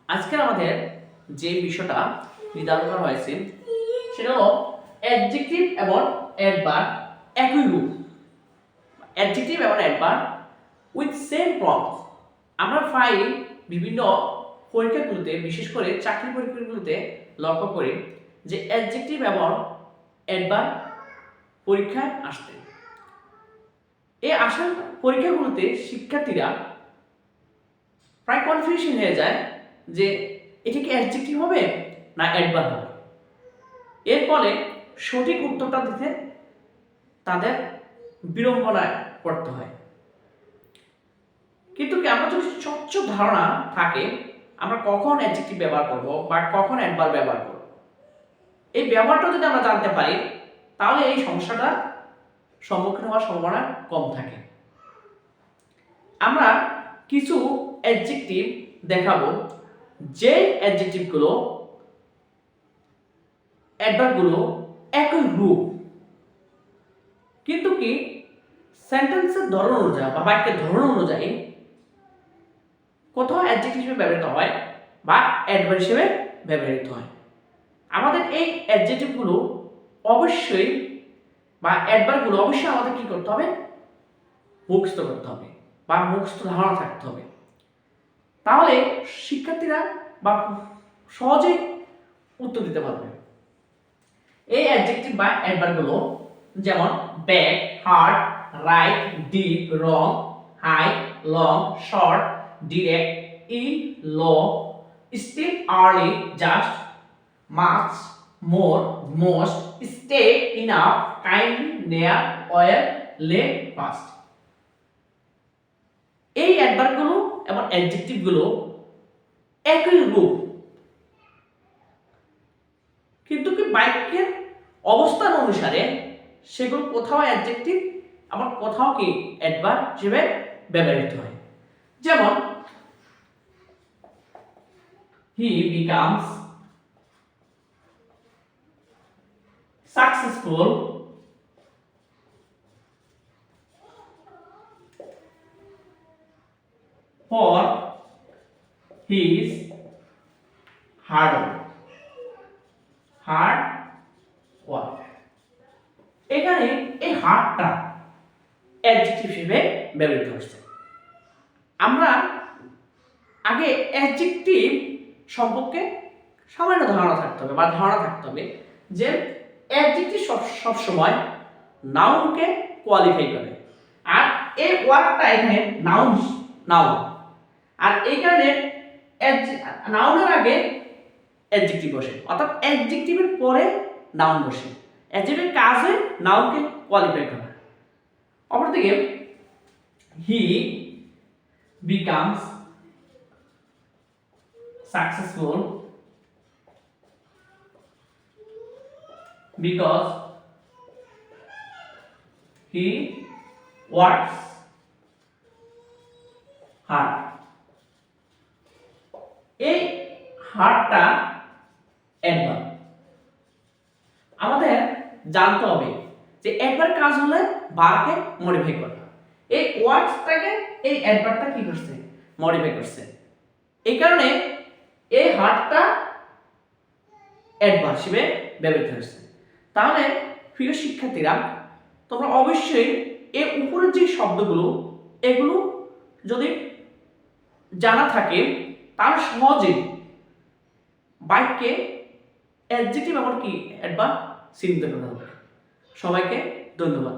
আজকের আমাদের যে বিষয়টা নির্ধারণ করা হয়েছে সেটা হলো অ্যাডজেক্টিভ এবং অ্যাডভার্ব একই রূপ। অ্যাডজেক্টিভ এবং অ্যাডভার্ব উইথ সেম প্রম্পট। আমরা প্রায় বিভিন্ন পরীক্ষাগুলোতে, বিশেষ করে চাকরি পরীক্ষাগুলোতে লক্ষ্য করি যে অ্যাডজেক্টিভ এবং অ্যাডভার্ব পরীক্ষায় আসতে। এই আসার পরীক্ষাগুলোতে শিক্ষার্থীরা প্রায় কনফিউশন হয়ে যায় যে এটা কি অ্যাডজেক্টিভ হবে না অ্যাডভার্ব হবে। এর ফলে সঠিক উত্তরটা দিতে তাদের বিড়ম্বনায় পড়তে হয়। কিন্তু কি আমরা যদি স্বচ্ছ ধারণা থাকে আমরা কখন অ্যাডজেক্টিভ ব্যবহার করব বা কখন অ্যাডভার্ব ব্যবহার করব, এই ব্যবহারটা যদি আমরা জানতে পারি তাহলে এই সমস্যাটার সম্মুখীন হওয়ার সম্ভাবনা কম থাকে। আমরা কিছু অ্যাডজেক্টিভ দেখাবো যে অ্যাডজেক্টিভগুলো অ্যাডভার্বগুলো একই রূপ, কিন্তু কি সেন্টেন্সের ধরন অনুযায়ী বা বাক্যের ধরন অনুযায়ী কোথাও অ্যাডজেক্টিভ হিসেবে ব্যবহৃত হয় বা অ্যাডভার্ব হিসেবে ব্যবহৃত হয়। আমাদের এই অ্যাডজেক্টিভগুলো অবশ্যই বা অ্যাডভার্বগুলো অবশ্যই আমাদের কি করতে হবে, মুখস্থ করতে হবে বা মুখস্থ ধারণা থাকতে হবে। তাহলে শিক্ষার্থীরা বা সহজেই উত্তর দিতে পারবে। এই অ্যাডজেক্টিভ বা অ্যাডভার্বগুলো যেমন back, hard, right, deep, wrong, high, long, short, direct, in, low, still, early, just, much, more, most, stay, enough, kindly, near, well, late, fast. এই অ্যাডভার্বগুলো এবং অ্যাডজেক্টিভগুলো একই রূপ, কিন্তু কি বাক্যের অবস্থান অনুসারে সেগুলো কোথাও অ্যাডজেক্টিভ আবার কোথাও কি অ্যাডভার্ব হিসেবে ব্যবহৃত হয়। যেমন he becomes successful for his hard work। এখানে এই হার্ডটা অ্যাডজেক্টিভ হিসেবে ব্যবহৃত হচ্ছে। আমরা আগে অ্যাডজেক্টিভ সম্পর্কে সামান্য ধারণা থাকতে হবে বা ধারণা থাকতে হবে যে অ্যাডজেক্টিভ সবসময় নাউনকে কোয়ালিফাই করে, আর এই ওয়ার্ডটা এখানে নাউন, আর এই কারণে নাউনের আগে অ্যাডজেক্টিভ বসে, অর্থাৎ অ্যাডজেক্টিভের পরে নাউন বসে। অ্যাডজেক্টিভের কাজে নাউনকে কোয়ালিফাই করা। অপরদিকে হি becomes successful because he works hard। এই হার্ডটা অ্যাডভার্ব। আমাদের জানতে হবে যে অ্যাডভার্ব কাজ হলে ভার্বকে মডিফাই করা। এই ওয়ার্ডসটাকে এই অ্যাডভার্বটা কি করছে, মডিফাই করছে। এই কারণে এই হার্ডটা অ্যাডভার্ব হিসেবে ব্যবহৃত হচ্ছে। তাহলে প্রিয় শিক্ষার্থীরা তোমরা অবশ্যই এর উপরের যে শব্দগুলো এগুলো যদি জানা থাকে তাহলে সহজে বাক্যে অ্যাডজেক্টিভ আবার কি অ্যাডভার্ব চিনতে পারবে। সবাইকে ধন্যবাদ।